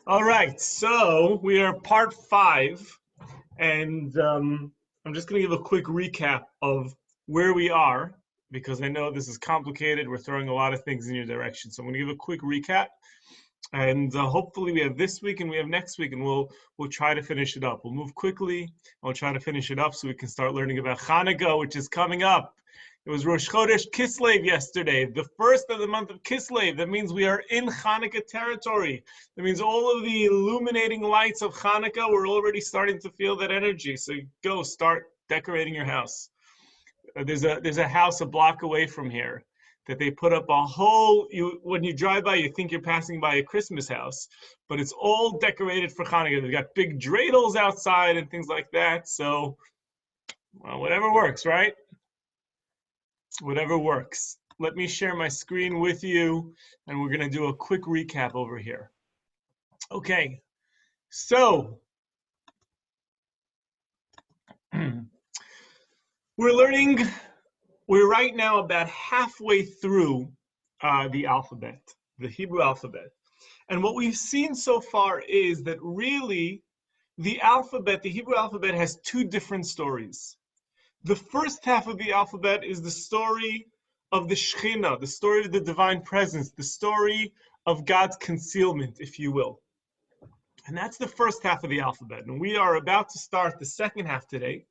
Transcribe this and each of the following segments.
All right, so we are part 5, and I'm just going to give a quick recap of where we are because I know this is complicated. We're throwing a lot of things in your direction, so I'm going to give a quick recap, and hopefully we have this week and we have next week, and we'll try to finish it up. We'll move quickly, and we'll try to finish it up so we can start learning about Hanukkah, which is coming up. It was Rosh Chodesh Kislev yesterday, the first of the month of Kislev. That means we are in Hanukkah territory. That means all of the illuminating lights of Hanukkah, we're already starting to feel that energy. So go start decorating your house. There's a house a block away from here that they put up a whole, when you drive by, you think you're passing by a Christmas house, but it's all decorated for Hanukkah. They've got big dreidels outside and things like that. So, well, whatever works, right? Whatever works. Let me share my screen with you, and we're going to do a quick recap over here. Okay, so we're right now about halfway through the alphabet, the Hebrew alphabet. And what we've seen so far is that really the Hebrew alphabet has two different stories. The first half of the alphabet is the story of the Shekhinah, the story of the divine presence, the story of God's concealment, if you will. And that's the first half of the alphabet. And we are about to start the second half today,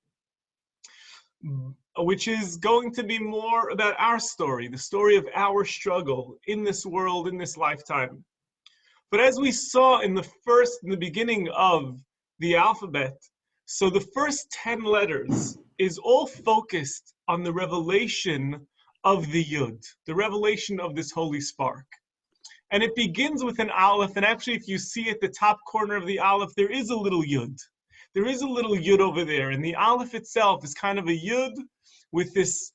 which is going to be more about our story, the story of our struggle in this world, in this lifetime. But as we saw in the beginning of the alphabet, so the first 10 letters is all focused on the revelation of the Yud, the revelation of this holy spark. And it begins with an Aleph, and actually if you see at the top corner of the Aleph, there is a little Yud. There is a little Yud over there, and the Aleph itself is kind of a Yud with this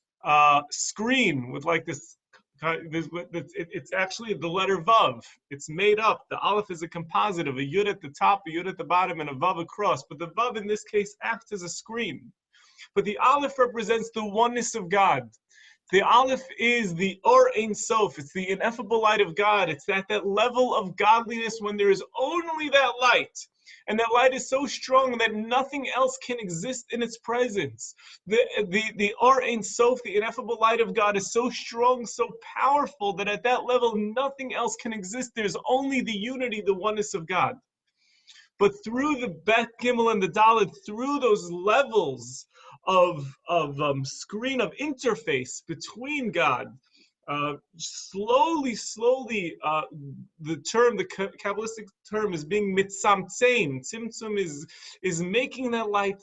screen, with like this, it's actually the letter Vav. It's made up. The Aleph is a composite of a Yud at the top, a Yud at the bottom, and a Vav across. But the Vav in this case acts as a screen. But the Aleph represents the oneness of God. The Aleph is the Or Ein Sof. It's the ineffable light of God. It's at that level of godliness when there is only that light. And that light is so strong that nothing else can exist in its presence. The Or Ein Sof, the ineffable light of God, is so strong, so powerful that at that level nothing else can exist. There's only the unity, the oneness of God. But through the Bet, Gimel, and the Dalet, through those levels of screen of interface between God, slowly, the Kabbalistic term is being mitzamtzein. Tzimtzum is making that light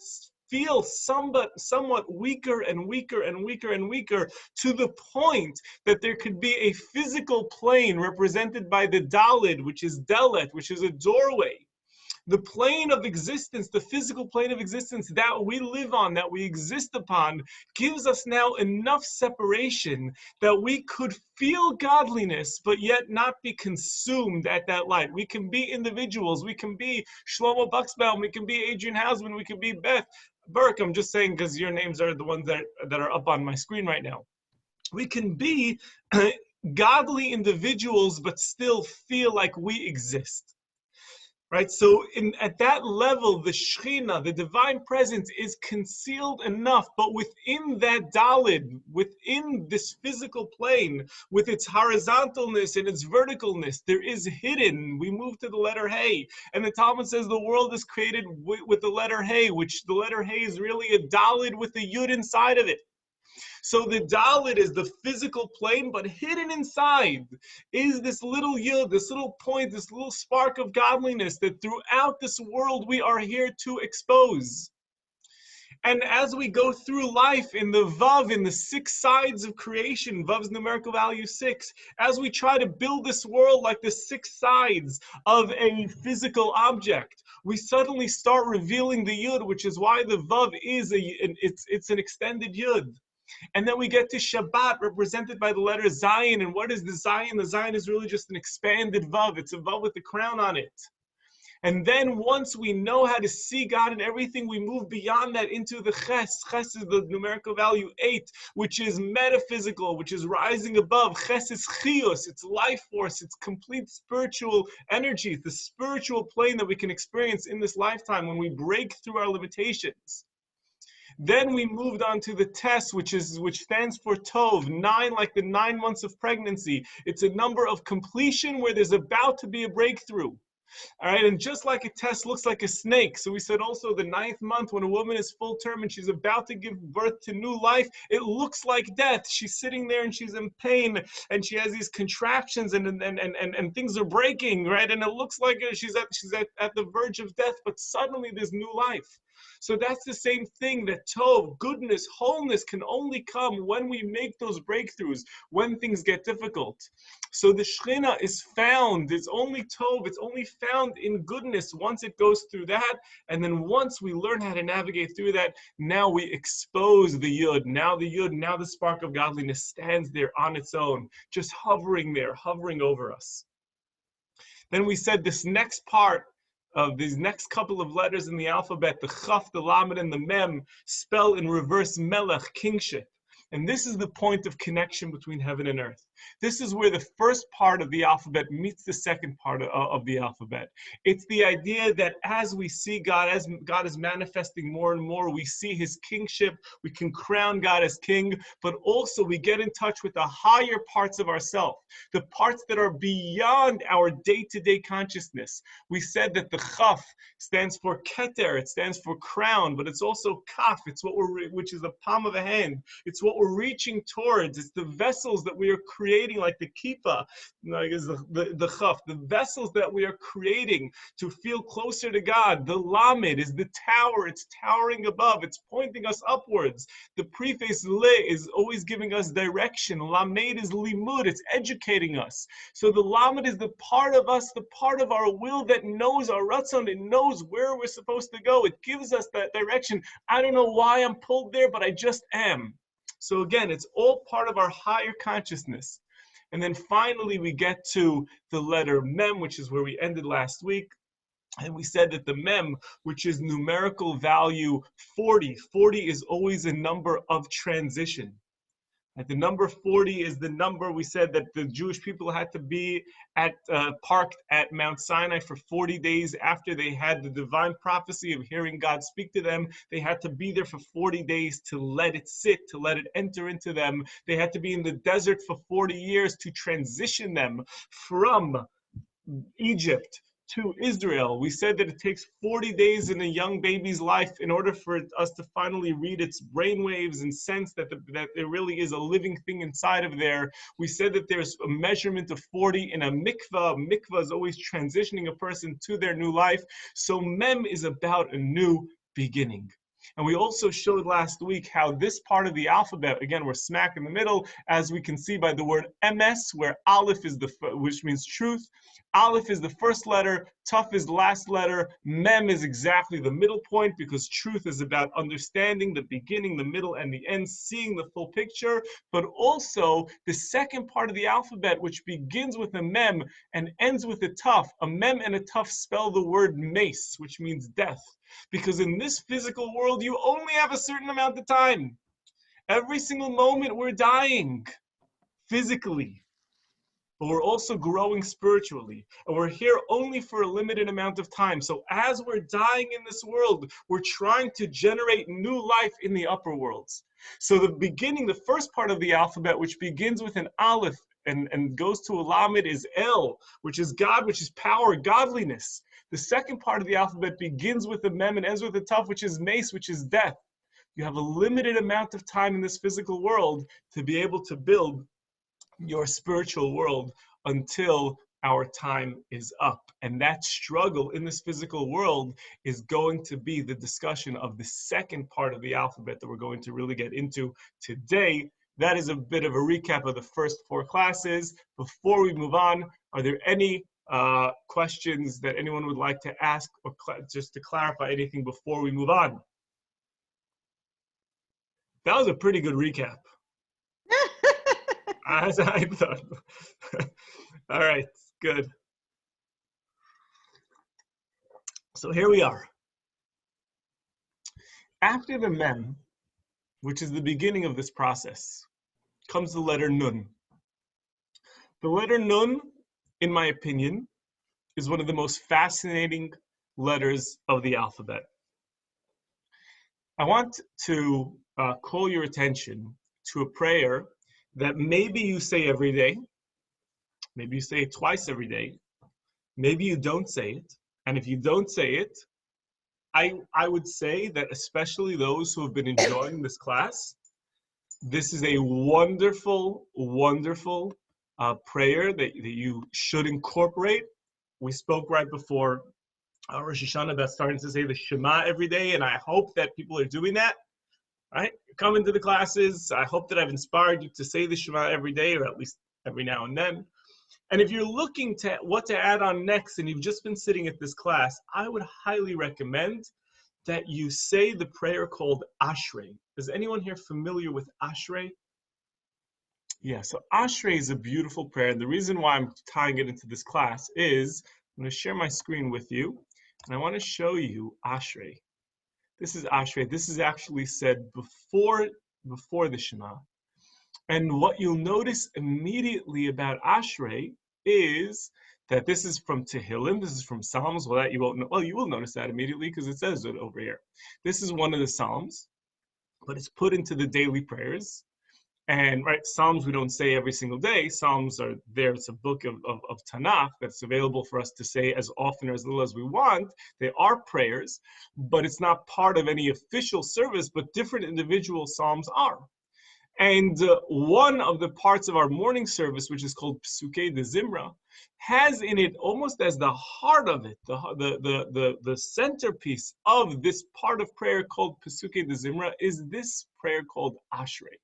feel somewhat weaker and weaker and weaker and weaker, to the point that there could be a physical plane represented by the Daled, which is Delet, which is a doorway. The plane of existence, the physical plane of existence that we live on, that we exist upon, gives us now enough separation that we could feel godliness, but yet not be consumed at that light. We can be individuals. We can be Shlomo Buxbaum. We can be Adrian Hausman. We can be Beth Burke. I'm just saying because your names are the ones that are up on my screen right now. We can be godly individuals, but still feel like we exist. Right, so at that level, the Shekhinah, the divine presence, is concealed enough, but within that Daled, within this physical plane, with its horizontalness and its verticalness, there is hidden. We move to the letter Hey, and the Talmud says the world is created with the letter Hey, which the letter Hey is really a Daled with the Yud inside of it. So the Dalet is the physical plane, but hidden inside is this little Yud, this little point, this little spark of godliness that throughout this world we are here to expose. And as we go through life in the Vav, in the 6 sides of creation, Vav's numerical value 6, as we try to build this world like the 6 sides of a physical object, we suddenly start revealing the Yud, which is why the Vav is it's an extended Yud. And then we get to Shabbat, represented by the letter Zayin. And what is the Zayin? The Zayin is really just an expanded Vav. It's a Vav with the crown on it. And then once we know how to see God in everything, we move beyond that into the Ches. Ches is the numerical value 8, which is metaphysical, which is rising above. Ches is Chios, it's life force, it's complete spiritual energy, it's the spiritual plane that we can experience in this lifetime when we break through our limitations. Then we moved on to the Tes, which stands for Tov, 9, like the 9 months of pregnancy. It's a number of completion where there's about to be a breakthrough. All right, and just like a test looks like a snake, so we said also the 9th month when a woman is full term and she's about to give birth to new life, it looks like death. She's sitting there and she's in pain and she has these contractions and things are breaking, right? And it looks like she's at the verge of death, but suddenly there's new life. So that's the same thing, that Tov, goodness, wholeness can only come when we make those breakthroughs, when things get difficult. So the Shekhinah is found, it's only Tov, it's only found in goodness once it goes through that. And then once we learn how to navigate through that, now we expose the Yud. Now the spark of godliness stands there on its own, just hovering there, hovering over us. Then we said this next part of these next couple of letters in the alphabet, the Chaf, the Lamed, and the Mem, spell in reverse Melech, kingship. And this is the point of connection between heaven and earth. This is where the first part of the alphabet meets the second part of the alphabet. It's the idea that as we see God, as God is manifesting more and more, we see his kingship, we can crown God as king, but also we get in touch with the higher parts of ourselves, the parts that are beyond our day-to-day consciousness. We said that the Chaf stands for Keter, it stands for crown, but it's also Kaf, it's which is the palm of a hand. It's what we're reaching towards. It's the vessels that we are creating, like the kippah, like the chaf, the vessels that we are creating to feel closer to God. The lamed is the tower. It's towering above. It's pointing us upwards. The preface le is always giving us direction. Lamed is limud. It's educating us. So the lamed is the part of us, the part of our will that knows our ratzon. It knows where we're supposed to go. It gives us that direction. I don't know why I'm pulled there, but I just am. So again, it's all part of our higher consciousness. And then finally, we get to the letter Mem, which is where we ended last week. And we said that the Mem, which is numerical value 40, 40 is always a number of transition. The number 40 is the number we said that the Jewish people had to be parked at Mount Sinai for 40 days after they had the divine prophecy of hearing God speak to them. They had to be there for 40 days to let it sit, to let it enter into them. They had to be in the desert for 40 years to transition them from Egypt to Israel. We said that it takes 40 days in a young baby's life in order for us to finally read its brainwaves and sense that there really is a living thing inside of there. We said that there's a measurement of 40 in a mikvah. Mikvah is always transitioning a person to their new life. So Mem is about a new beginning. And we also showed last week how this part of the alphabet, again, we're smack in the middle, as we can see by the word MS, where Aleph is which means truth. Aleph is the first letter, Tuf is the last letter, Mem is exactly the middle point, because truth is about understanding the beginning, the middle, and the end, seeing the full picture. But also the second part of the alphabet, which begins with a Mem and ends with a Tuf. A Mem and a Tuf spell the word mace, which means death. Because in this physical world, you only have a certain amount of time. Every single moment we're dying physically, but we're also growing spiritually. And we're here only for a limited amount of time. So as we're dying in this world, we're trying to generate new life in the upper worlds. So the beginning, the first part of the alphabet, which begins with an Aleph and goes to a Lamed, is El, which is God, which is power, godliness. The second part of the alphabet begins with a Mem and ends with a Tuf, which is Mace, which is death. You have a limited amount of time in this physical world to be able to build your spiritual world until our time is up. And that struggle in this physical world is going to be the discussion of the second part of the alphabet that we're going to really get into today. That is a bit of a recap of the first 4 classes. Before we move on, are there any questions that anyone would like to ask, or just to clarify anything before we move on? That was a pretty good recap. As I thought. All right, good. So here we are. After the mem, which is the beginning of this process, comes the letter nun. The letter nun, in my opinion, is one of the most fascinating letters of the alphabet. I want to call your attention to a prayer that maybe you say every day, maybe you say it twice every day, maybe you don't say it, and if you don't say it, I would say that especially those who have been enjoying this class, this is a wonderful, wonderful prayer that you should incorporate. We spoke right before Rosh Hashanah about starting to say the Shema every day, and I hope that people are doing that. Right? Come into the classes. I hope that I've inspired you to say the Shema every day, or at least every now and then. And if you're looking to what to add on next, and you've just been sitting at this class, I would highly recommend that you say the prayer called Ashrei. Is anyone here familiar with Ashrei? Yeah, so Ashrei is a beautiful prayer. And the reason why I'm tying it into this class is I'm going to share my screen with you, and I want to show you Ashrei. This is Ashrei. This is actually said before the Shema. And what you'll notice immediately about Ashrei is that this is from Tehillim, this is from Psalms. Well, that you won't know. Well, you will notice that immediately because it says it over here. This is one of the Psalms, but it's put into the daily prayers. And right, Psalms we don't say every single day. Psalms are there. It's a book of Tanakh that's available for us to say as often or as little as we want. They are prayers, but it's not part of any official service, but different individual Psalms are. And one of the parts of our morning service, which is called Pesukei de Zimra, has in it almost as the heart of it, the centerpiece of this part of prayer called Pesukei de Zimra is this prayer called Ashrei.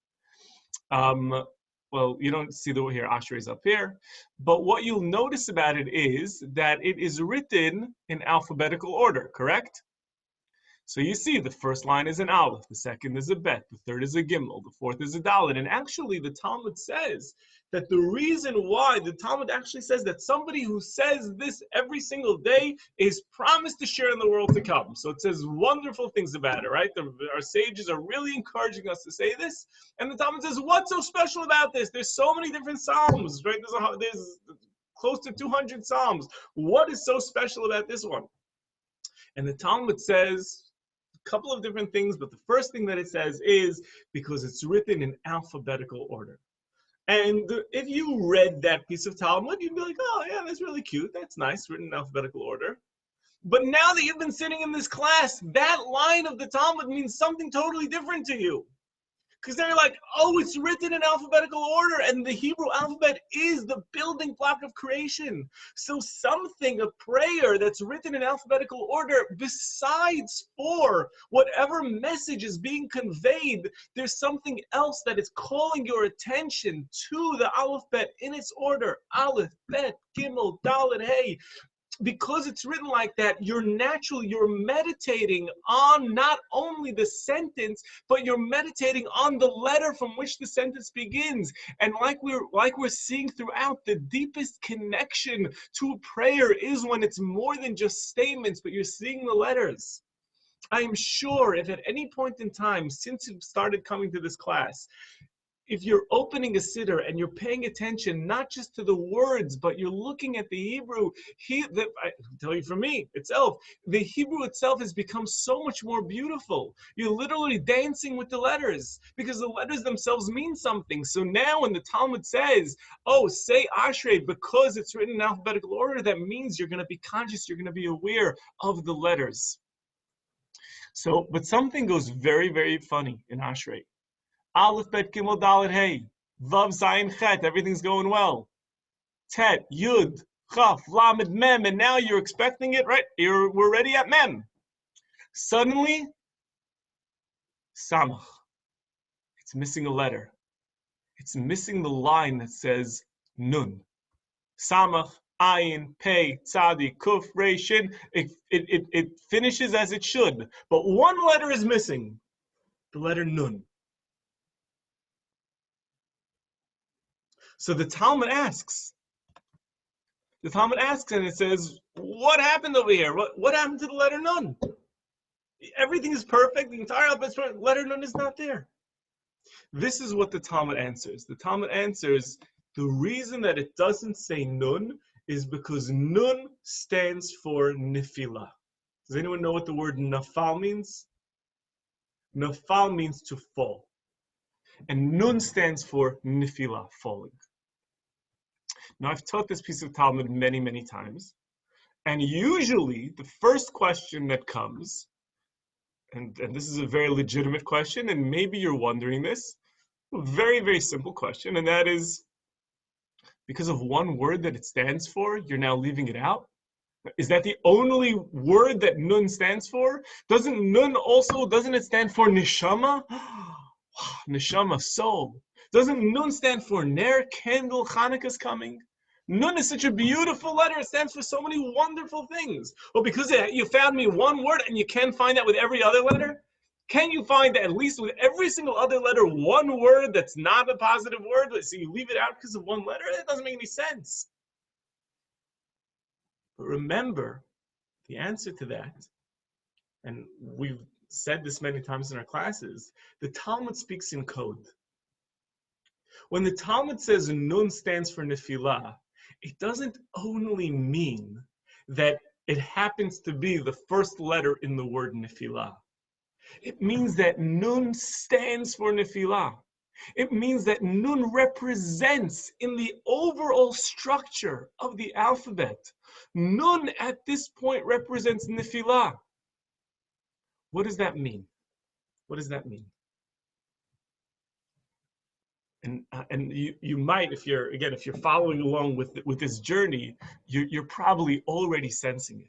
Well, you don't see the word here, Ashrei is up here, but what you'll notice about it is that it is written in alphabetical order, correct? So you see the first line is an Aleph, the second is a Bet, the third is a Gimel, the fourth is a Dalet. And actually the Talmud says that the reason why, the Talmud actually says that somebody who says this every single day is promised to share in the world to come. So it says wonderful things about it, right? Our sages are really encouraging us to say this. And the Talmud says, what's so special about this? There's so many different Psalms, right? There's close to 200 Psalms. What is so special about this one? And the Talmud says a couple of different things, but the first thing that it says is because it's written in alphabetical order. And if you read that piece of Talmud, you'd be like, oh yeah, that's really cute. That's nice, written in alphabetical order. But now that you've been sitting in this class, that line of the Talmud means something totally different to you. Because they're like, oh, it's written in alphabetical order, and the Hebrew alphabet is the building block of creation. So something, a prayer that's written in alphabetical order, besides for whatever message is being conveyed, there's something else that is calling your attention to the alphabet in its order. Aleph, Bet, Gimel, Dalet, Hey. Because it's written like that, you're meditating on not only the sentence, but you're meditating on the letter from which the sentence begins. And like we're seeing throughout, the deepest connection to a prayer is when it's more than just statements, but you're seeing the letters. I am sure if at any point in time, since you've started coming to this class, if you're opening a siddur and you're paying attention not just to the words, but you're looking at the Hebrew, I tell you for me itself, the Hebrew itself has become so much more beautiful. You're literally dancing with the letters because the letters themselves mean something. So now when the Talmud says, oh, say Ashrei because it's written in alphabetical order, that means you're going to be conscious, you're going to be aware of the letters. So, but something goes very, very funny in Ashrei. Aleph, Bet, Gimel, Dalet, Hey. Vav, Zayin, Chet. Everything's going well. Tet, Yud, Chaf, Lamed, Mem. And now you're expecting it, right? We're ready at Mem. Suddenly, Samach. It's missing a letter. It's missing the line that says Nun. Samach, Ayin, Pei, Tzadi, Kuf, Rei, Shin. It finishes as it should. But one letter is missing. The letter Nun. So the Talmud asks, and it says, What happened over here? What happened to the letter Nun? Everything is perfect. The entire alphabet is perfect. Letter Nun is not there. This is what the Talmud answers. The Talmud answers, the reason that it doesn't say Nun is because Nun stands for Nefila. Does anyone know what the word Nafal means? Nafal means to fall. And Nun stands for Nefila, falling. Now, I've taught this piece of Talmud many, many times. And usually, the first question that comes, and this is a very legitimate question, and maybe you're wondering this, a very, very simple question, and that is, because of one word that it stands for, you're now leaving it out? Is that the only word that Nun stands for? Doesn't it stand for Neshama? Neshama, soul. Doesn't Nun stand for Ner, candle, Hanukkah's coming? Nun is such a beautiful letter. It stands for so many wonderful things. Well, because you found me one word and you can't find that with every other letter? Can you find that at least with every single other letter, one word that's not a positive word, so you leave it out because of one letter? That doesn't make any sense. But remember, the answer to that, and we've said this many times in our classes, the Talmud speaks in code. When the Talmud says Nun stands for Nefilah, it doesn't only mean that it happens to be the first letter in the word Nefilah. It means that Nun stands for Nefilah. It means that Nun represents in the overall structure of the alphabet. Nun at this point represents Nefilah. What does that mean? What does that mean? And you might, if you're following along with this journey, you're probably already sensing it.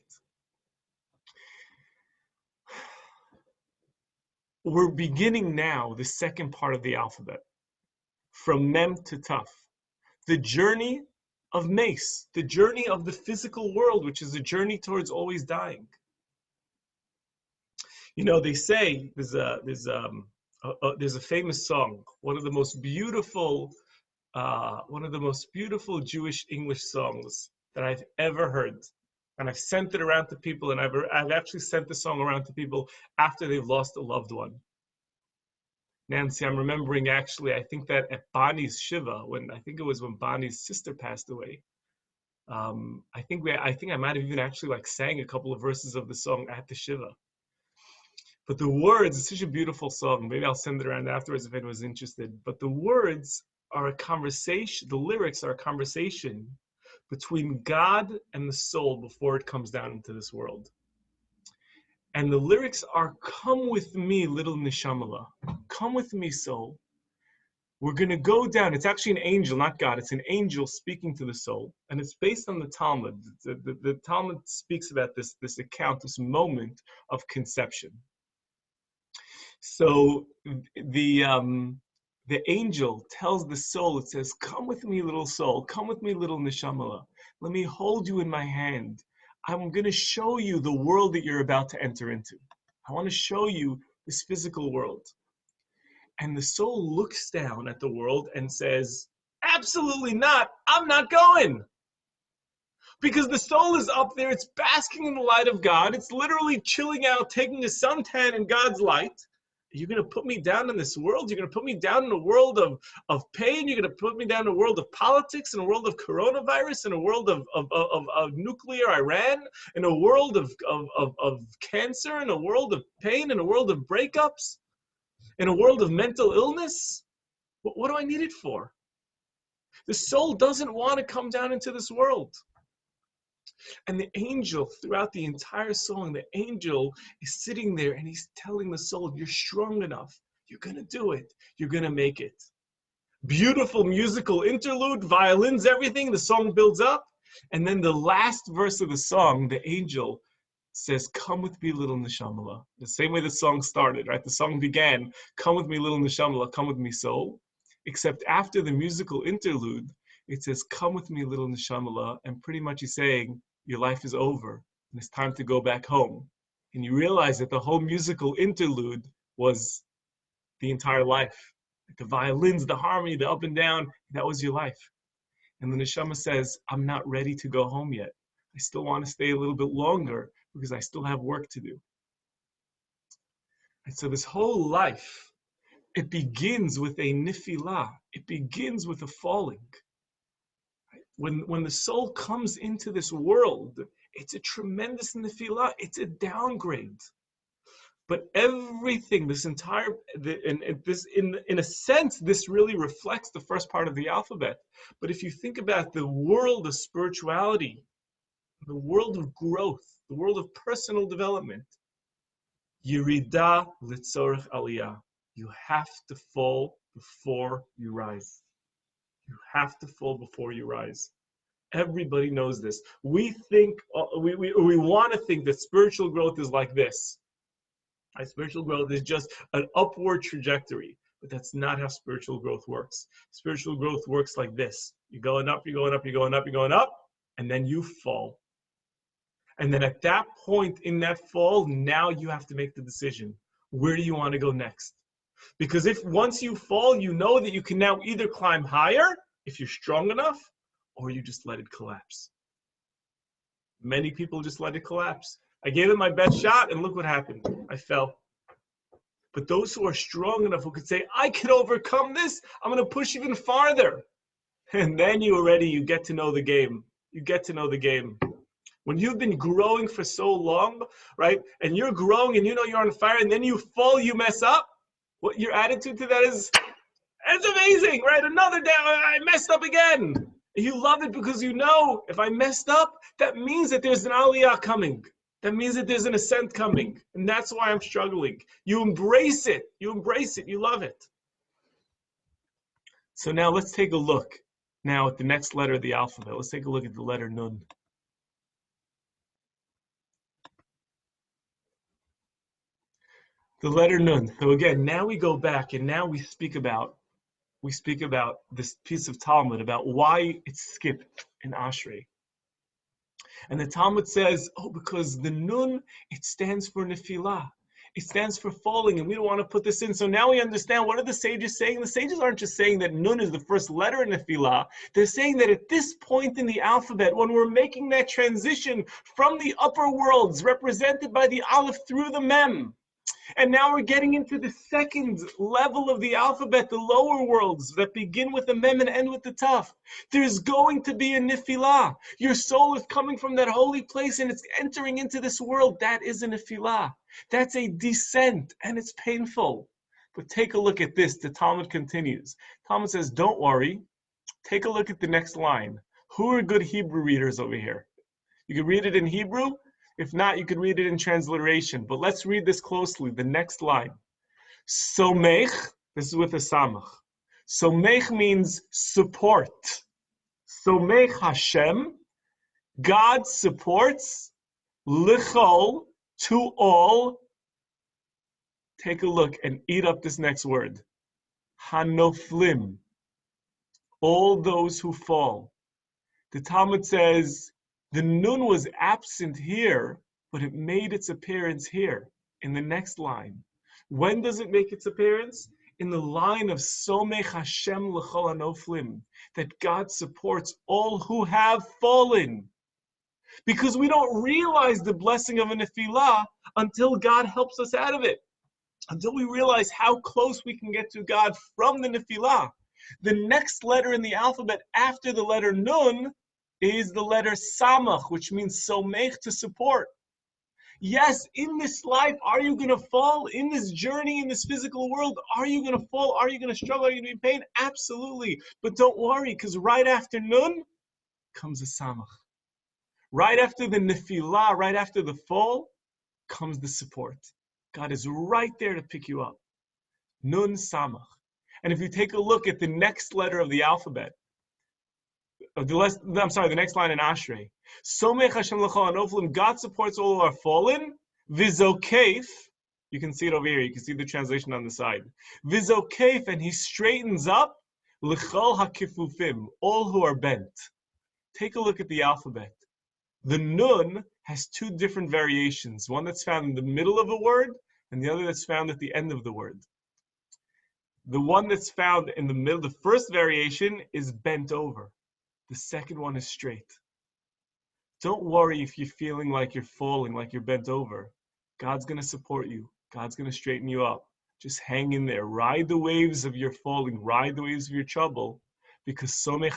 We're beginning now the second part of the alphabet, from Mem to Taf, the journey of Mace, the journey of the physical world, which is a journey towards always dying. You know, they say there's a famous song, one of the most beautiful Jewish English songs that I've ever heard, and I've sent it around to people, and I've actually sent the song around to people after they've lost a loved one. Nancy, I'm remembering actually, I think that at Bonnie's Shiva, when Bonnie's sister passed away, I think I might have even actually sang a couple of verses of the song at the Shiva. But the words, it's such a beautiful song. Maybe I'll send it around afterwards if anyone's interested. But the words are a conversation, the lyrics are a conversation between God and the soul before it comes down into this world. And the lyrics are, come with me, little Neshamala. Come with me, soul. We're going to go down. It's actually an angel, not God. It's an angel speaking to the soul. And it's based on the Talmud. The Talmud speaks about this account, this moment of conception. So the angel tells the soul, it says, come with me, little soul. Come with me, little Neshamala. Let me hold you in my hand. I'm going to show you the world that you're about to enter into. I want to show you this physical world. And the soul looks down at the world and says, absolutely not. I'm not going. Because the soul is up there. It's basking in the light of God. It's literally chilling out, taking a suntan in God's light. You're going to put me down in this world? You're going to put me down in a world of pain? You're going to put me down in a world of politics, in a world of coronavirus, in a world of nuclear Iran, in a world of cancer, in a world of pain, in a world of breakups, in a world of mental illness? What do I need it for? The soul doesn't want to come down into this world. And the angel, throughout the entire song, the angel is sitting there and he's telling the soul, you're strong enough. You're going to do it. You're going to make it. Beautiful musical interlude, violins, everything. The song builds up. And then the last verse of the song, the angel says, come with me, little Neshamala. The same way the song started, right? The song began, come with me, little Neshamala, come with me, soul. Except after the musical interlude, it says, come with me, little Neshamala. And pretty much he's saying, your life is over, and it's time to go back home. And you realize that the whole musical interlude was the entire life. The violins, the harmony, the up and down, that was your life. And the neshama says, I'm not ready to go home yet. I still want to stay a little bit longer because I still have work to do. And so this whole life, it begins with a nifilah. It begins with a falling. When the soul comes into this world, it's a tremendous nifilah. It's a downgrade. But everything, this entire, in a sense, this really reflects the first part of the alphabet. But if you think about the world of spirituality, the world of growth, the world of personal development, Yerida litzorech aliyah. You have to fall before you rise. You have to fall before you rise. Everybody knows this. We think, we want to think that spiritual growth is like this. Spiritual growth is just an upward trajectory, but that's not how spiritual growth works. Spiritual growth works like this. You're going up, you're going up, you're going up, you're going up, and then you fall. And then at that point in that fall, now you have to make the decision. Where do you want to go next? Because if once you fall, you know that you can now either climb higher, if you're strong enough, or you just let it collapse. Many people just let it collapse. I gave it my best shot, and look what happened. I fell. But those who are strong enough, who could say, I can overcome this, I'm going to push even farther. And then you get to know the game. You get to know the game. When you've been growing for so long, right, and you're growing and you know you're on fire, and then you fall, you mess up, what your attitude to that is, it's amazing, right? Another day, I messed up again. You love it because you know, if I messed up, that means that there's an aliyah coming. That means that there's an ascent coming. And that's why I'm struggling. You embrace it. You embrace it. You love it. So now let's take a look now at the next letter of the alphabet. Let's take a look at the letter Nun. The letter Nun. So again, now we go back and now we speak about this piece of Talmud, about why it's skipped in Ashrei. And the Talmud says, because the Nun, it stands for Nefilah. It stands for falling, and we don't want to put this in. So now we understand, what are the sages saying? The sages aren't just saying that Nun is the first letter in Nefilah. They're saying that at this point in the alphabet, when we're making that transition from the upper worlds, represented by the Aleph through the Mem, and now we're getting into the second level of the alphabet, the lower worlds that begin with the Mem and end with the Taf. There's going to be a Nefilah. Your soul is coming from that holy place and it's entering into this world. That is a Nefilah. That's a descent, and it's painful. But take a look at this. The Talmud continues. Talmud says, don't worry. Take a look at the next line. Who are good Hebrew readers over here? You can read it in Hebrew. If not, you could read it in transliteration. But let's read this closely. The next line. Somech, this is with a samach. Somech means support. Somech Hashem, God supports, lichol, to all. Take a look and eat up this next word. Hanoflim, all those who fall. The Talmud says, the Nun was absent here, but it made its appearance here, in the next line. When does it make its appearance? In the line of Somech Hashem l'chol hanoflim, that God supports all who have fallen. Because we don't realize the blessing of a nefilah until God helps us out of it. Until we realize how close we can get to God from the nefilah. The next letter in the alphabet after the letter Nun is the letter Samach, which means Somech, to support. Yes, in this life, are you going to fall? In this journey, in this physical world, are you going to fall? Are you going to struggle? Are you going to be in pain? Absolutely. But don't worry, because right after Nun comes the Samach. Right after the Nefilah, right after the fall, comes the support. God is right there to pick you up. Nun Samach. And if you take a look at the next letter of the alphabet, the next line in Ashrei. Somech Hashem l'chol hanoflim, God supports all who are fallen. Vizokef, you can see it over here. You can see the translation on the side. Vizokef, and he straightens up. L'chol hakifufim, all who are bent. Take a look at the alphabet. The Nun has two different variations. One that's found in the middle of a word, and the other that's found at the end of the word. The one that's found in the middle, the first variation is bent over. The second one is straight. Don't worry if you're feeling like you're falling, like you're bent over. God's going to support you. God's going to straighten you up. Just hang in there. Ride the waves of your falling. Ride the waves of your trouble. Because every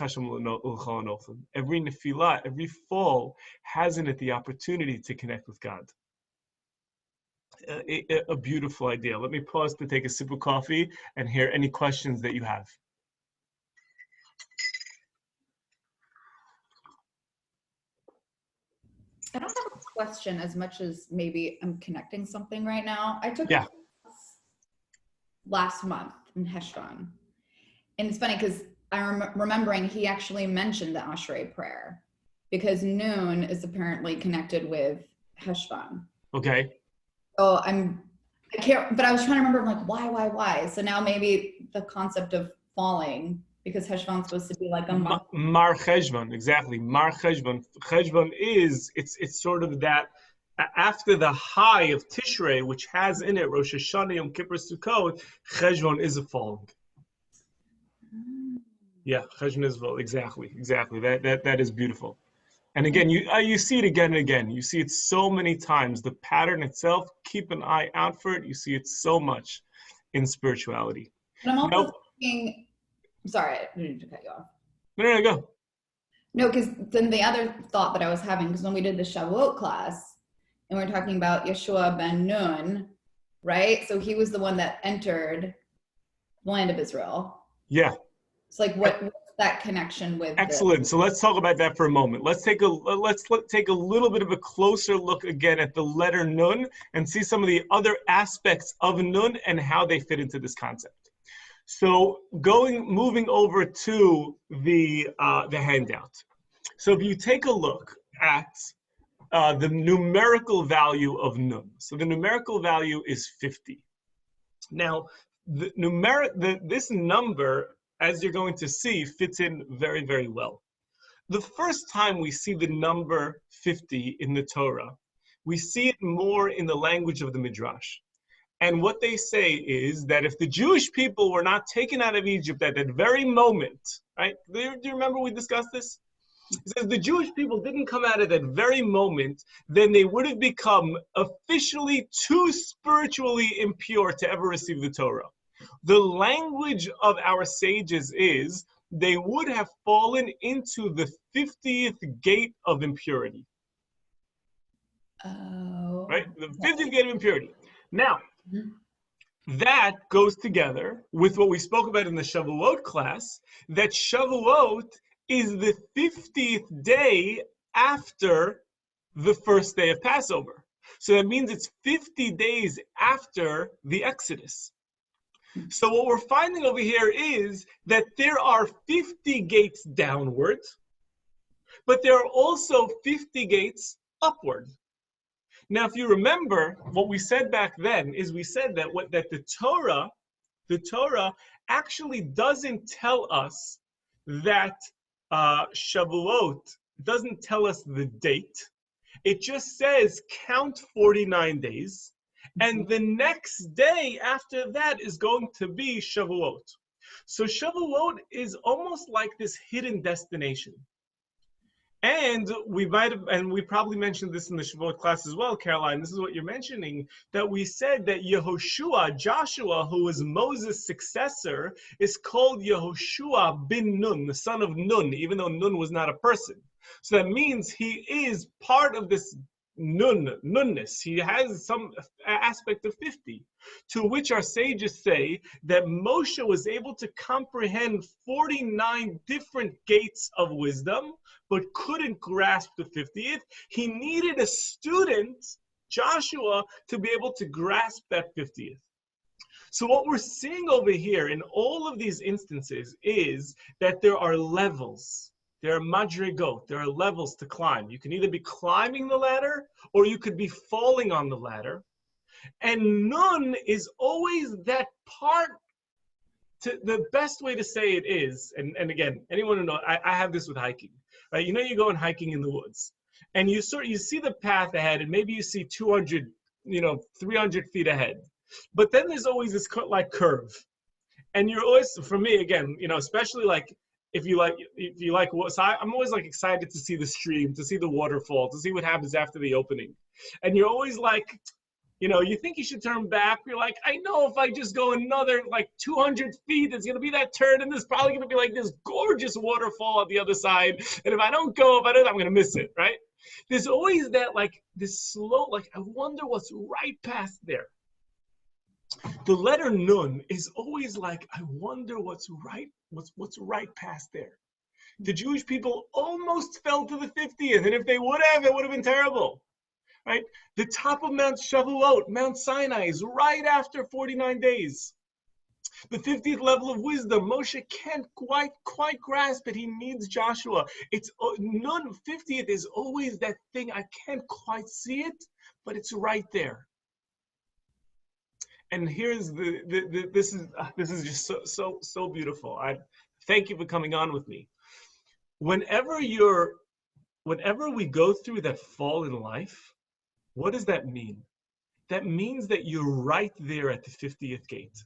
nefilah, every fall has in it the opportunity to connect with God. A beautiful idea. Let me pause to take a sip of coffee and hear any questions that you have. I don't have a question as much as maybe I'm connecting something right now. I took a class last month in Heshvan. And it's funny because I'm remembering he actually mentioned the Ashrei prayer because noon is apparently connected with Heshvan. Okay. So I can't, but I was trying to remember, I'm like, why? So now maybe the concept of falling, because Heshvan's supposed to be like a month. Mar Cheshvan, exactly. Mar Cheshvan. Cheshvan is, it's sort of that, after the high of Tishrei, which has in it Rosh Hashanah, Yom Kippur, Sukkot, Cheshvan is a falling. Yeah, Cheshvan is a falling. Exactly. That is beautiful. And again, you see it again and again. You see it so many times. The pattern itself, keep an eye out for it. You see it so much in spirituality. And I'm also thinking, sorry, I didn't mean to cut you off. No, go. No, because then the other thought that I was having, because when we did the Shavuot class, and we're talking about Yeshua ben Nun, right? So he was the one that entered the land of Israel. Yeah. It's like what's that connection with? Excellent. So let's talk about that for a moment. Let's take a little bit of a closer look again at the letter Nun and see some of the other aspects of Nun and how they fit into this concept. So moving over to the handout. So if you take a look at the numerical value of Nun, so the numerical value is 50. Now, this number, as you're going to see, fits in very, very well. The first time we see the number 50 in the Torah, we see it more in the language of the Midrash. And what they say is that if the Jewish people were not taken out of Egypt at that very moment, right? Do you remember we discussed this? It says the Jewish people didn't come out at that very moment, then they would have become officially too spiritually impure to ever receive the Torah. The language of our sages is they would have fallen into the 50th gate of impurity. Oh. Right? The 50th gate of impurity. Now, that goes together with what we spoke about in the Shavuot class, that Shavuot is the 50th day after the first day of Passover. So that means it's 50 days after the Exodus. So what we're finding over here is that there are 50 gates downward, but there are also 50 gates upward. Now, if you remember, what we said back then is we said that the Torah actually doesn't tell us that Shavuot doesn't tell us the date. It just says count 49 days, and the next day after that is going to be Shavuot. So Shavuot is almost like this hidden destination. And we probably mentioned this in the Shavuot class as well, Caroline. This is what you're mentioning, that we said that Joshua, who was Moses' successor, is called Yehoshua bin Nun, the son of Nun, even though Nun was not a person. So that means he is part of this nunness. He has some aspect of 50, to which our sages say that Moshe was able to comprehend 49 different gates of wisdom, but couldn't grasp the 50th. He needed a student, Joshua, to be able to grasp that 50th. So what we're seeing over here in all of these instances is that there are levels. There are madrigot, there are levels to climb. You can either be climbing the ladder or you could be falling on the ladder. And Nun is always that part. The best way to say it is, and again, anyone who knows, I have this with hiking, right? You know, you're going hiking in the woods and you see the path ahead and maybe you see 200, 300 feet ahead. But then there's always this like curve. And you're always, for me, again, especially like so I'm always like excited to see the stream, to see the waterfall, to see what happens after the opening. And you're always like, you think you should turn back. You're like, I know if I just go another like 200 feet, there's going to be that turn, and there's probably going to be like this gorgeous waterfall on the other side. And if I don't go, I'm going to miss it, right? There's always that like this slow, like, I wonder what's right past there. The letter Nun is always like, I wonder what's right past there. The Jewish people almost fell to the 50th, and if they would have, it would have been terrible. Right? The top of Mount Shavuot, Mount Sinai, is right after 49 days. The 50th level of wisdom, Moshe can't quite grasp it. He needs Joshua. It's Nun 50th is always that thing. I can't quite see it, but it's right there. And here's this is just so beautiful. I thank you for coming on with me. Whenever we go through that fall in life, what does that mean? That means that you're right there at the 50th gate.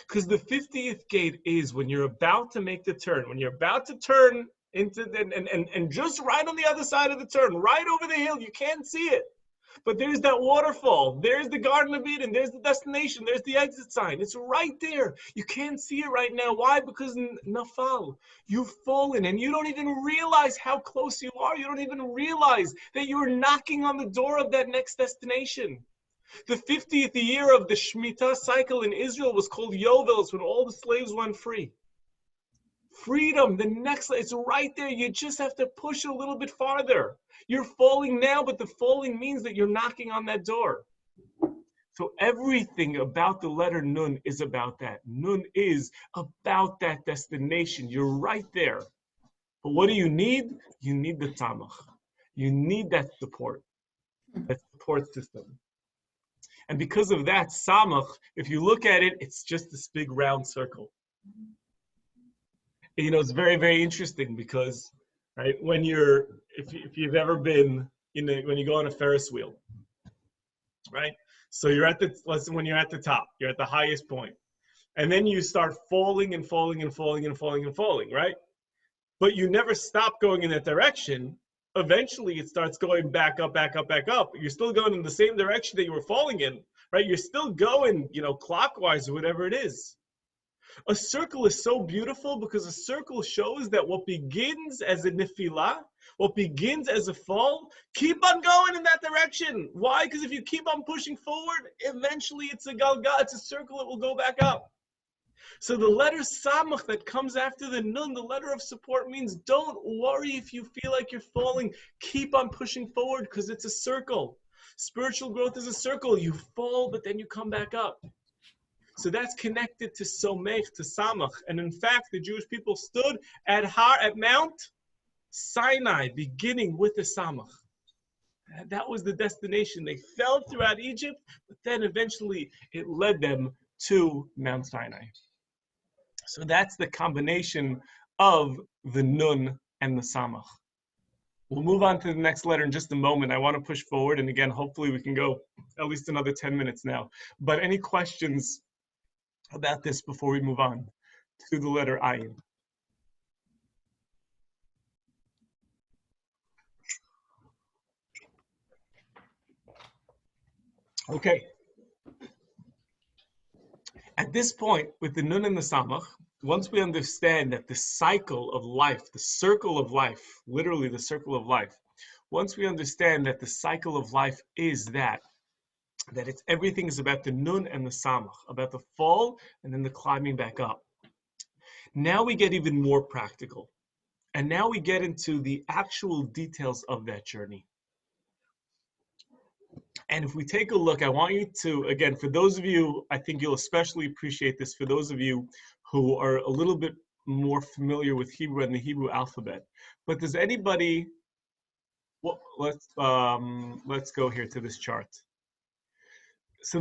Because the 50th gate is when you're about to make the turn, when you're about to turn into, and just right on the other side of the turn, right over the hill, you can't see it. But there's that waterfall, there's the Garden of Eden, there's the destination, there's the exit sign. It's right there. You can't see it right now. Why? Because nafal, you've fallen, and you don't even realize how close you are. You don't even realize that you're knocking on the door of that next destination. The 50th year of the Shemitah cycle in Israel was called Yovel. It's when all the slaves went free. Freedom, the next, it's right there. You just have to push a little bit farther. You're falling now, but the falling means that you're knocking on that door. So everything about the letter Nun is about that. Nun is about that destination. You're right there. But what do you need? You need the Tamach. You need that support system. And because of that, Samach, if you look at it, it's just this big round circle. It's very, very interesting because, right, if you've ever been, when you go on a Ferris wheel, right? So when you're at the top, you're at the highest point. And then you start falling and falling and falling and falling and falling, right? But you never stop going in that direction. Eventually it starts going back up, back up, back up. You're still going in the same direction that you were falling in, right? You're still going, clockwise or whatever it is. A circle is so beautiful because a circle shows that what begins as a nefilah, what begins as a fall, keep on going in that direction. Why? Because if you keep on pushing forward, eventually it's a galga, it's a circle, it will go back up. So the letter Samach that comes after the Nun, the letter of support, means don't worry if you feel like you're falling. Keep on pushing forward because it's a circle. Spiritual growth is a circle. You fall, but then you come back up. So that's connected to Somech, to Samach. And in fact, the Jewish people stood at Mount Sinai, beginning with the Samach. That was the destination. They fell throughout Egypt, but then eventually it led them to Mount Sinai. So that's the combination of the Nun and the Samach. We'll move on to the next letter in just a moment. I want to push forward, and again, hopefully we can go at least another 10 minutes now. But any questions about this before we move on to the letter Ayin? Okay. At this point, with the Nun and the Samach, once we understand that the cycle of life, the circle of life, literally the circle of life, once we understand that the cycle of life is that everything is about the Nun and the Samach, about the fall and then the climbing back up. Now we get even more practical. And now we get into the actual details of that journey. And if we take a look, I want you to, again, for those of you, I think you'll especially appreciate this, for those of you who are a little bit more familiar with Hebrew and the Hebrew alphabet. But does anybody, well, let's go here to this chart. So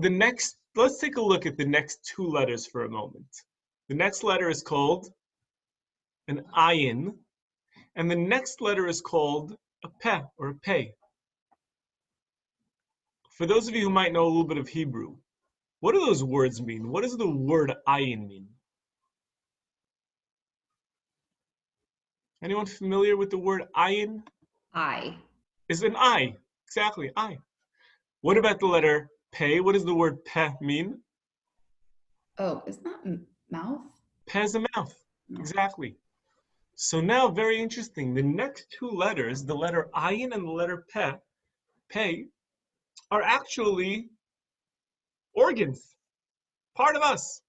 let's take a look at the next two letters for a moment. The next letter is called an ayin, and the next letter is called a peh or a pei. For those of you who might know a little bit of Hebrew, what do those words mean? What does the word ayin mean? Anyone familiar with the word ayin? I. Is an eye. Exactly, eye. What about the letter pei? What does the word peh mean? Oh, is that mouth? Peh is a mouth. No. Exactly. So now, very interesting. The next two letters, the letter ayin and the letter pei, are actually organs, part of us.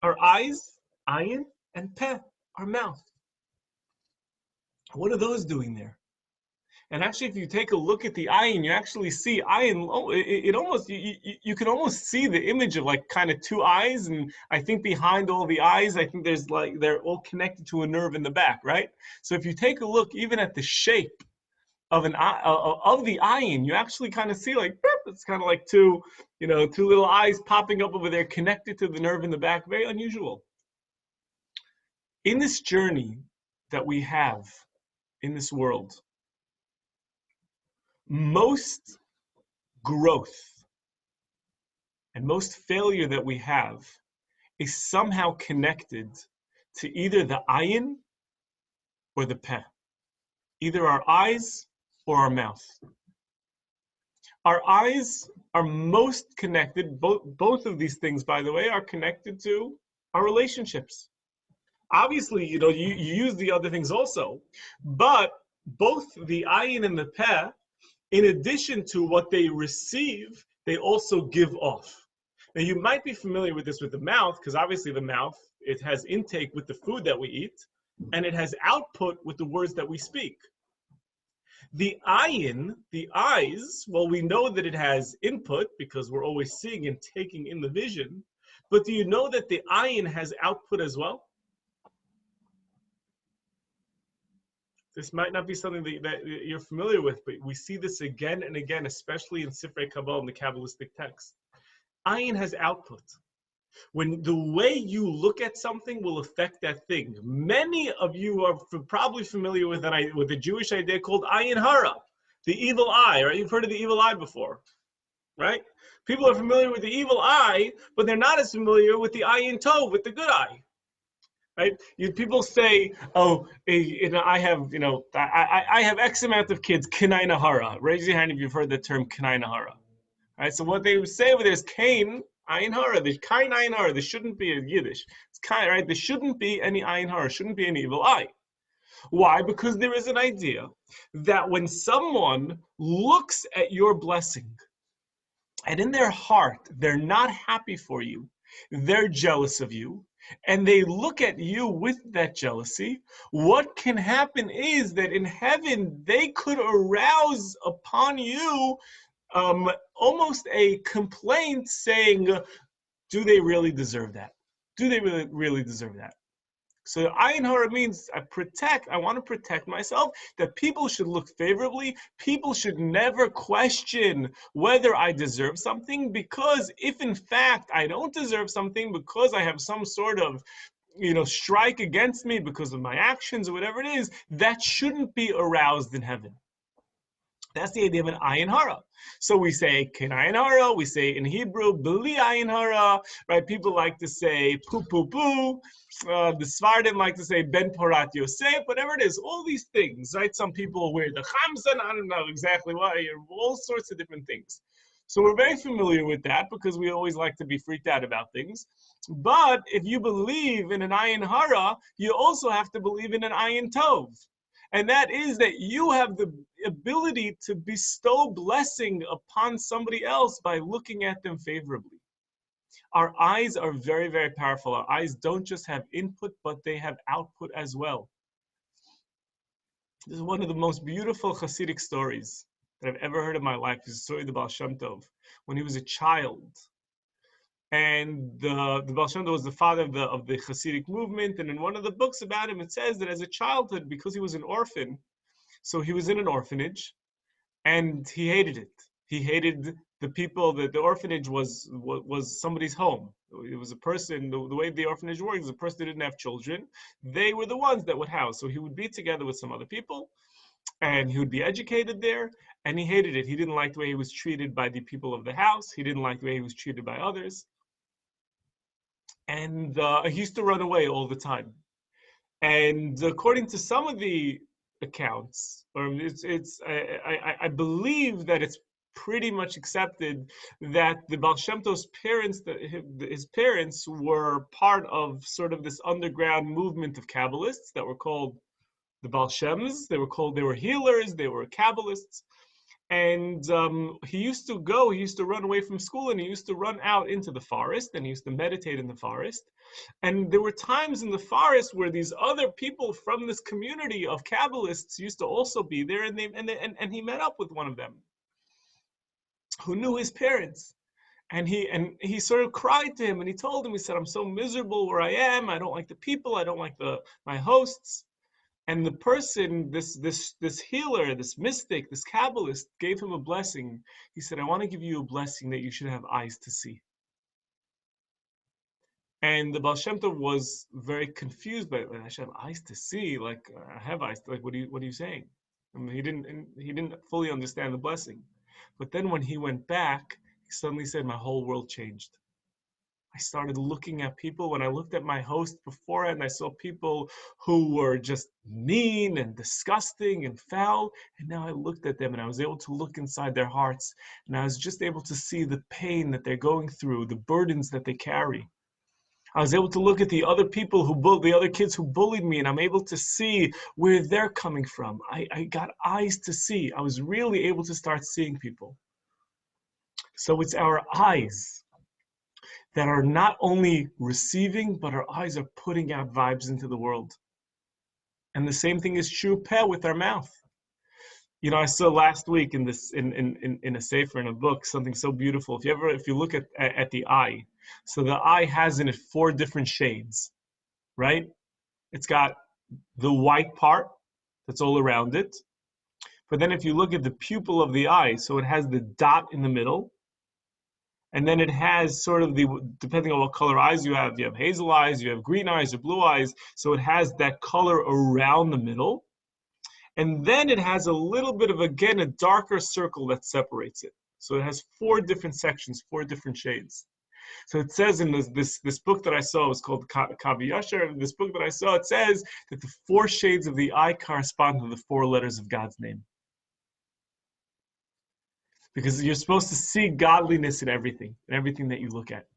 Our eyes, ayin, and peh, our mouth. What are those doing there? And actually, if you take a look at the ayin, you actually see ayin. It almost you can almost see the image of like kind of two eyes, and I think behind all the eyes, I think there's like they're all connected to a nerve in the back, right? So if you take a look even at the shape of an eye of the ayin, you actually kind of see like it's kind of like two, two little eyes popping up over there, connected to the nerve in the back. Very unusual. In this journey that we have in this world, most growth and most failure that we have is somehow connected to either the ayin or the peh, either our eyes or our mouth. Our eyes are most connected, both of these things, by the way, are connected to our relationships. Obviously, you use the other things also, but both the ayin and the peh, in addition to what they receive, they also give off. Now, you might be familiar with this with the mouth, because obviously the mouth, it has intake with the food that we eat, and it has output with the words that we speak. The ayin, the eyes, well, we know that it has input because we're always seeing and taking in the vision, but do you know that the ayin has output as well? This might not be something that you're familiar with, but we see this again and again, especially in Sifrei Kabbalah, in the Kabbalistic text. Ayin has output. When the way you look at something will affect that thing. Many of you are probably familiar with the Jewish idea called ayin hara, the evil eye, right? You've heard of the evil eye before, right? People are familiar with the evil eye, but they're not as familiar with the ayin tov, with the good eye. Right? People say, "Oh, I have, I have X amount of kids." Kanai nahara. Raise your hand if you've heard the term kanai nahara. Right? So what they say over there is kain ayin hara. There's kain ayin hara. There shouldn't be a Yiddish. It's kain, right? There shouldn't be any ayin hara. Shouldn't be any evil eye. Why? Because there is an idea that when someone looks at your blessing, and in their heart they're not happy for you, they're jealous of you, and they look at you with that jealousy, what can happen is that in heaven they could arouse upon you almost a complaint saying, do they really deserve that? Do they really deserve that? So ayin hara means I want to protect myself, that people should look favorably. People should never question whether I deserve something, because if in fact I don't deserve something because I have some sort of strike against me because of my actions or whatever it is, that shouldn't be aroused in heaven. That's the idea of an ayin hara. So we say ken ayin hara. We say in Hebrew bli ayin hara. Right? People like to say poo poo poo. The Svardim like to say ben porat yosef. Whatever it is, all these things. Right? Some people wear the chamzan. I don't know exactly why. All sorts of different things. So we're very familiar with that because we always like to be freaked out about things. But if you believe in an ayin hara, you also have to believe in an ayin tov. And that is that you have the ability to bestow blessing upon somebody else by looking at them favorably. Our eyes are very, very powerful. Our eyes don't just have input, but they have output as well. This is one of the most beautiful Hasidic stories that I've ever heard in my life. It's the story of the Baal Shem Tov. When he was a child, and the Baal Shem Tov was the father of the Hasidic movement, and in one of the books about him, it says that as a childhood, because he was an orphan, so he was in an orphanage, and he hated it. He hated the people that the orphanage was somebody's home. It was a person, the way the orphanage works, the person that didn't have children, they were the ones that would house. So he would be together with some other people, and he would be educated there, and he hated it. He didn't like the way he was treated by the people of the house. He didn't like the way he was treated by others. And he used to run away all the time. And according to some of the accounts, or I believe that it's pretty much accepted that the Baal Shem Tov's parents, that his parents were part of sort of this underground movement of Kabbalists that were called the Baal Shems. They were healers, they were Kabbalists. And he used to run away from school, and he used to run out into the forest, and he used to meditate in the forest. And there were times in the forest where these other people from this community of Kabbalists used to also be there, and he met up with one of them who knew his parents. And he sort of cried to him, and he told him, he said, "I'm so miserable where I am. I don't like the people. I don't like my hosts." And the person, this healer, this mystic, this Kabbalist, gave him a blessing. He said, "I want to give you a blessing that you should have eyes to see." And the Baal Shem Tov was very confused by it. Like, I should have eyes to see. Like, I have eyes. Like, what are you saying? I mean, he didn't fully understand the blessing. But then when he went back, he suddenly said, "My whole world changed. I started looking at people. When I looked at my host beforehand, I saw people who were just mean and disgusting and foul. And now I looked at them, and I was able to look inside their hearts. And I was just able to see the pain that they're going through, the burdens that they carry. I was able to look at the other people the other kids who bullied me, and I'm able to see where they're coming from. I got eyes to see. I was really able to start seeing people." So it's our eyes that are not only receiving, but our eyes are putting out vibes into the world. And the same thing is true, peh, with our mouth. You know, I saw last week in a sefer, in a book, something so beautiful. If you look at the eye, so the eye has in it 4 different shades, right? It's got the white part that's all around it. But then if you look at the pupil of the eye, so it has the dot in the middle. And then it has sort of depending on what color eyes you have hazel eyes, you have green eyes or blue eyes. So it has that color around the middle. And then it has a little bit of, again, a darker circle that separates it. So it has 4 different sections, 4 different shades. So it says in this book that I saw, it was called Kabbalah. This book that I saw, it says that the 4 shades of the eye correspond to the 4 letters of God's name. Because you're supposed to see godliness in everything that you look at.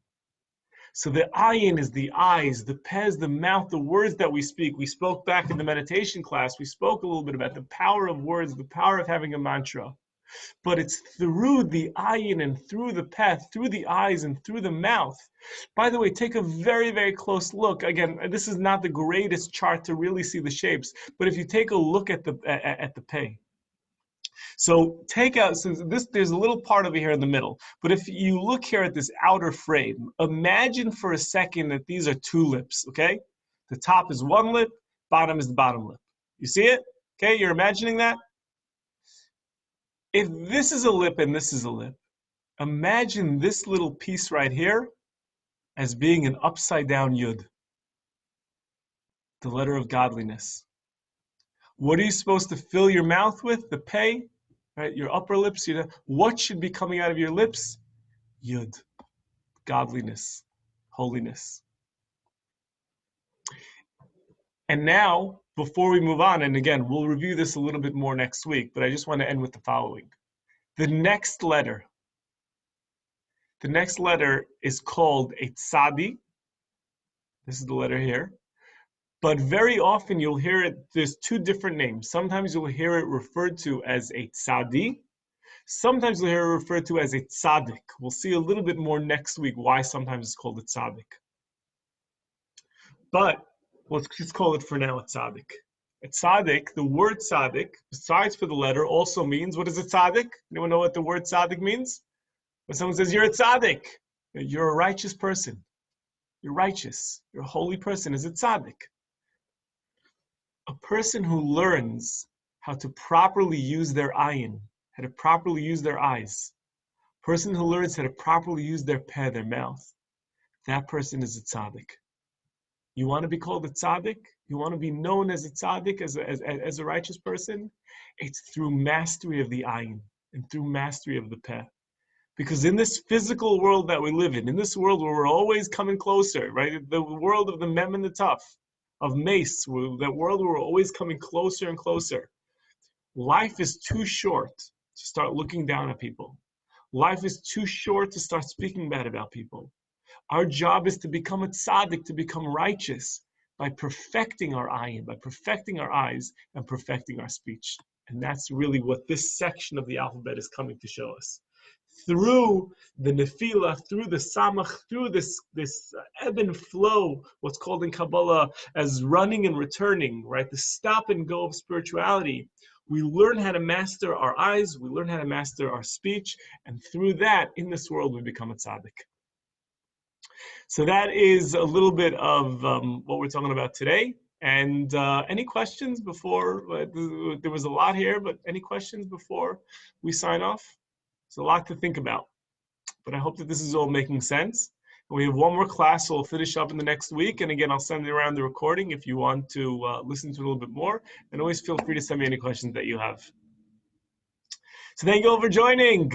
So the ayin is the eyes, the peh is the mouth, the words that we speak. We spoke back in the meditation class, we spoke a little bit about the power of words, the power of having a mantra. But it's through the ayin and through the peh, through the eyes and through the mouth. By the way, take a very, very close look. Again, this is not the greatest chart to really see the shapes, but if you take a look at the peh, so there's a little part over here in the middle, but if you look here at this outer frame, imagine for a second that these are 2 lips, okay? The top is one lip, bottom is the bottom lip. You see it? Okay, you're imagining that? If this is a lip and this is a lip, imagine this little piece right here as being an upside down yud, the letter of godliness. What are you supposed to fill your mouth with? The peh? Right, your upper lips, what should be coming out of your lips? Yud, godliness, holiness. And now, before we move on, and again, we'll review this a little bit more next week, but I just want to end with the following. The next letter is called a tzadi. This is the letter here. But very often you'll hear it, there's 2 different names. Sometimes you'll hear it referred to as a tzadi. Sometimes you'll hear it referred to as a tzaddik. We'll see a little bit more next week why sometimes it's called a tzaddik. But let's just call it for now a tzaddik. A tzaddik, the word tzaddik, besides for the letter, also means, what is a tzaddik? Anyone know what the word tzaddik means? When someone says you're a tzaddik, you're a righteous person. You're righteous. You're a holy person is a tzaddik. A person who learns how to properly use their ayin, how to properly use their eyes, a person who learns how to properly use their peh, their mouth, that person is a tzaddik. You want to be called a tzaddik? You want to be known as a tzaddik, as a righteous person? It's through mastery of the ayin and through mastery of the peh. Because in this physical world that we live in this world where we're always coming closer, right? The world of the mem and the tough, of mace, that world where we're always coming closer and closer. Life is too short to start looking down at people. Life is too short to start speaking bad about people. Our job is to become a tzaddik, to become righteous by perfecting our ayin, by perfecting our eyes and perfecting our speech. And that's really what this section of the alphabet is coming to show us. Through the nefila, through the samach, through this ebb and flow, what's called in Kabbalah as running and returning, right? The stop and go of spirituality. We learn how to master our eyes, we learn how to master our speech, and through that, in this world, we become a tzaddik. So that is a little bit of what we're talking about today. And any questions before? There was a lot here, but any questions before we sign off? It's a lot to think about, but I hope that this is all making sense. And we have one more class, so we'll finish up in the next week. And again, I'll send around the recording if you want to listen to it a little bit more. And always feel free to send me any questions that you have. So thank you all for joining.